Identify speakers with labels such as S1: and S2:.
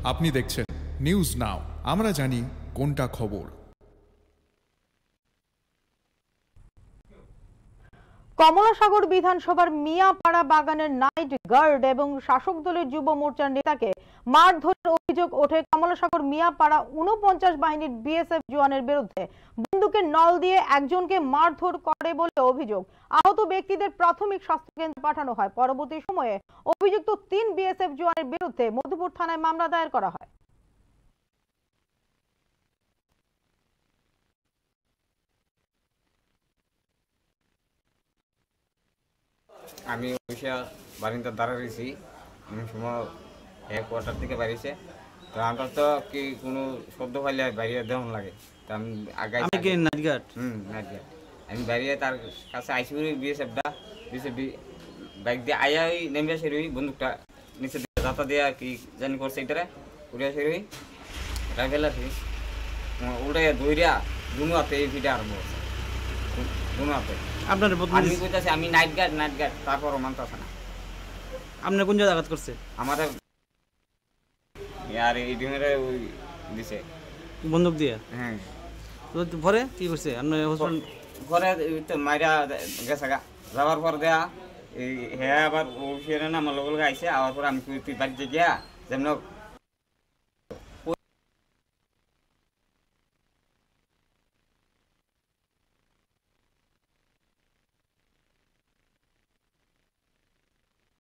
S1: আপনি দেখছেন news now, আমরা জানি কোনটা খবর।
S2: কমলাসাগর বিধানসভার মিয়াপাড়া বাগানের নাইট গার্ড এবং শাসক দলের যুব মোর্চার নেতাকে মারধরের অভিযোগ ওঠে কমলাসাগর মিয়াপাড়া ৪৯ বাহিনীর বিএসএফ জওয়ানের বিরুদ্ধে। বন্দুকের নল দিয়ে একজনকে মারধর করে বলে অভিযোগ। আহত ব্যক্তিদের প্রাথমিক স্বাস্থ্য কেন্দ্রে পাঠানো হয়। পরবর্তী সময়ে অভিযুক্ত ৩ বিএসএফ জওয়ানের বিরুদ্ধে মধুপুর থানায় মামলা দায়ের করা হয়।
S3: আমি অফিসে বারিন্দা দাঁড়াইছি, অনেক সময় এক কোয়ার্টার থেকে বাড়িছে, তো আমরা তো কি কোনো শব্দ পাইলে বাইরে দেওয়ান লাগে, তো আমি আগে নাইট গার্ড আমি বাইরে তার কাছে আইসি বিএসএফটা বাইক দিয়ে আয়া নেমে আসে রই, বন্দুকটা নিচে যাতা দিয়ে কি জানি করছে এটারে উড়ে আসে রই রাইফেল আসি উল্টে দইরা দুনো হাতে এই ভিডিও আরম্ভ হচ্ছে, দুনো হাতে। আপনার আমি কইতাছি আমি নাইট গার্ড তারপরও মানতাছে না।
S4: আপনার কোন জায়গা আঘাত করছে?
S3: আমাদের আর এই ডিমের ওই দিছে
S4: বন্দুক দিয়ে।
S3: হ্যাঁ,
S4: তো পরে কি করছে? আপনার হসপিটাল
S3: পরে তো মাইরা গেছে গা, যাওয়ার পর দেয়া এই হ্যাঁ আবার ও ফিরে না আমার লোক আইসে, আবার পরে আমি তুই বাড়িতে গিয়া যেমন